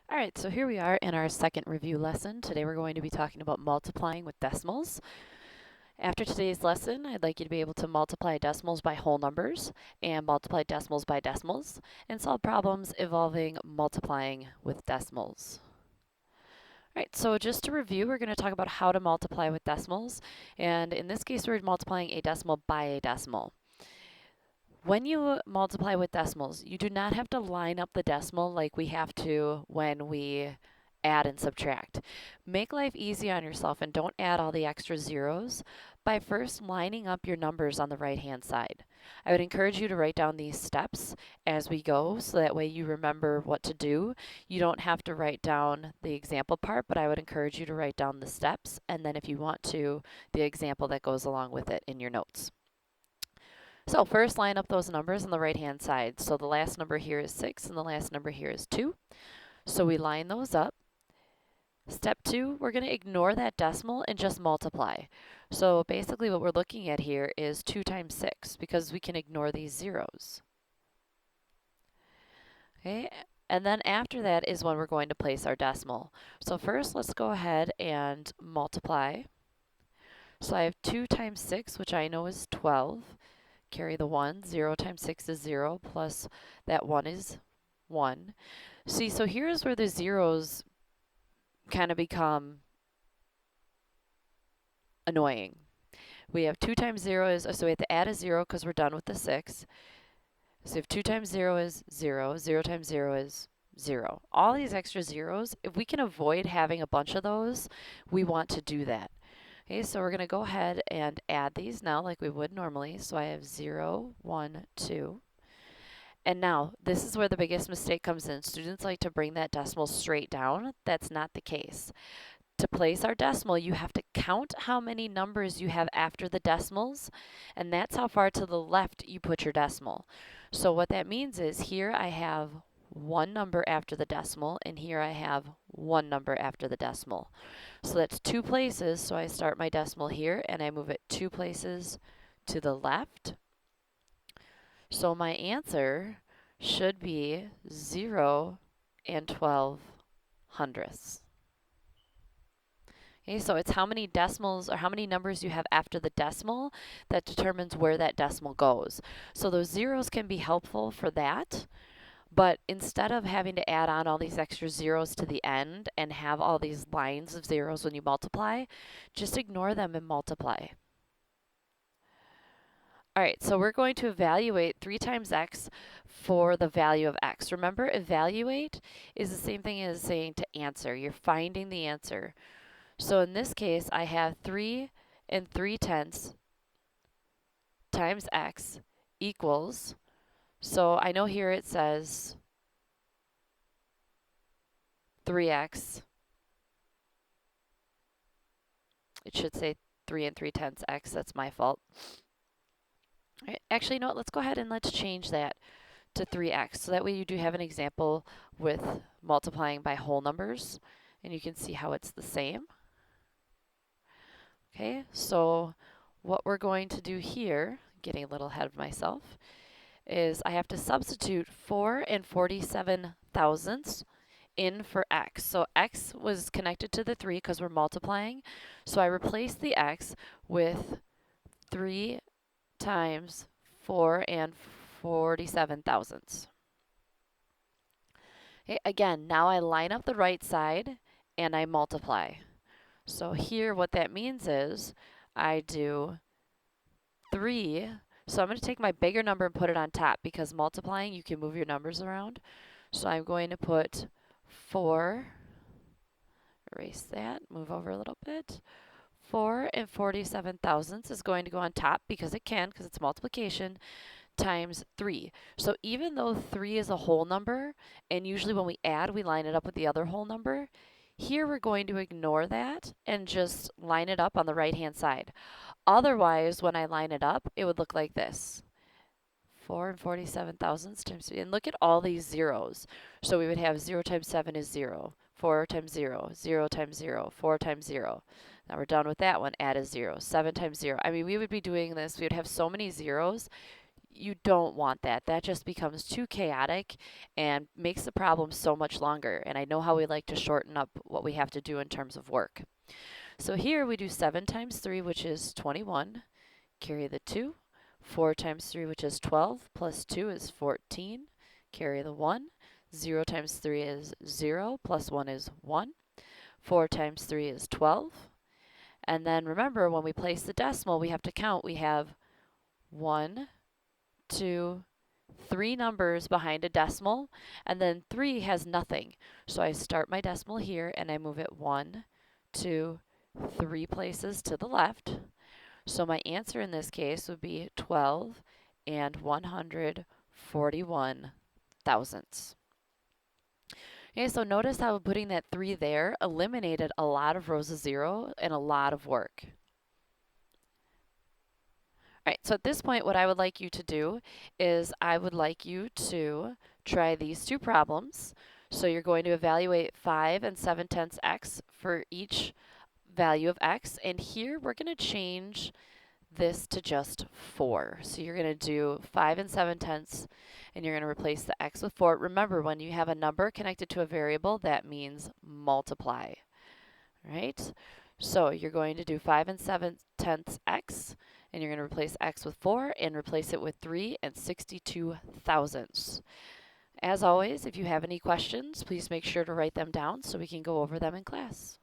All right, so here we are in our second review lesson. Today we're going to be talking about multiplying with decimals. After today's lesson, I'd like you to be able to multiply decimals by whole numbers and multiply decimals by decimals and solve problems involving multiplying with decimals. All right, so just to review, we're going to talk about how to multiply with decimals. And in this case, we're multiplying a decimal by a decimal. When you multiply with decimals, you do not have to line up the decimal like we have to when we add and subtract. Make life easy on yourself and don't add all the extra zeros by first lining up your numbers on the right-hand side. I would encourage you to write down these steps as we go so that way you remember what to do. You don't have to write down the example part, but I would encourage you to write down the steps and then if you want to, the example that goes along with it in your notes. So first line up those numbers on the right-hand side. So the last number here is 6 and the last number here is 2. So we line those up. Step 2, we're going to ignore that decimal and just multiply. So basically what we're looking at here is 2 times 6 because we can ignore these zeros. Okay, and then after that is when we're going to place our decimal. So first let's go ahead and multiply. So I have 2 times 6, which I know is 12. Carry the 1. 0 times 6 is 0, plus that 1 is 1. See, so here's where the zeros kind of become annoying. We have 2 times 0 is, so we have to add a 0 because we're done with the 6. So if 2 times 0 is 0, 0 times 0 is 0. All these extra zeros, if we can avoid having a bunch of those, we want to do that. Okay, so we're going to go ahead and add these now like we would normally. So I have 0, 1, 2. And now, this is where the biggest mistake comes in. Students like to bring that decimal straight down. That's not the case. To place our decimal, you have to count how many numbers you have after the decimals, and that's how far to the left you put your decimal. So what that means is here I have one number after the decimal, and here I have one number after the decimal. So that's 2 places, so I start my decimal here, and I move it 2 places to the left. So my answer should be 0 and 12 hundredths. Okay, so it's how many decimals or how many numbers you have after the decimal that determines where that decimal goes. So those zeros can be helpful for that, but instead of having to add on all these extra zeros to the end and have all these lines of zeros when you multiply, just ignore them and multiply. All right, so we're going to evaluate 3 times x for the value of x. Remember, evaluate is the same thing as saying to answer. You're finding the answer. So in this case, I have 3 and 3/10 times x equals, so I know here it says 3x. It should say 3 and 3/10 x. That's my fault. All right, actually, you know what? Let's go ahead and let's change that to 3x. So that way you do have an example with multiplying by whole numbers, and you can see how it's the same. Okay, so what we're going to do here, getting a little ahead of myself, is I have to substitute 4 and 47 thousandths in for x. So x was connected to the 3 because we're multiplying. So I replaced the x with 3 times 4 and 47 thousandths. Okay, again, now I line up the right side and I multiply. So here what that means is I do 3. So I'm going to take my bigger number and put it on top because multiplying you can move your numbers around. So I'm going to put 4, erase that, move over a little bit. 4 and 47 thousandths is going to go on top because it can, because it's multiplication, times 3. So even though 3 is a whole number, and usually when we add, we line it up with the other whole number, here we're going to ignore that and just line it up on the right-hand side. Otherwise, when I line it up, it would look like this. 4 and 47 thousandths times 3. And look at all these zeros. So we would have 0 times 7 is 0. 4 times 0. 0 times 0. 4 times 0. Now we're done with that one. Add a 0. 7 times 0. I mean, we would be doing this. We would have so many zeros. you don't want that. That just becomes too chaotic and makes the problem so much longer. And I know how we like to shorten up what we have to do in terms of work. So here we do 7 times 3, which is 21. Carry the 2. 4 times 3, which is 12, plus 2 is 14. Carry the 1. 0 times 3 is 0, plus 1 is 1. 4 times 3 is 12. And then remember, when we place the decimal, we have to count. We have 1, 2, 3 numbers behind a decimal, and then 3 has nothing. So I start my decimal here, and I move it 1, 2, 3 places to the left. So my answer in this case would be 12 and 141 thousandths. Okay, so notice how putting that 3 there eliminated a lot of rows of 0 and a lot of work. All right, so at this point, what I would like you to do is I would like you to try these two problems. So you're going to evaluate 5 and 7/10 x for each value of x. And here we're going to change this to just 4. So you're going to do 5 and 7/10, and you're going to replace the x with 4. Remember, when you have a number connected to a variable, that means multiply, right? So you're going to do 5 and 7/10 x, and you're going to replace x with 4 and replace it with 3 and 62 thousandths. As always, if you have any questions, please make sure to write them down so we can go over them in class.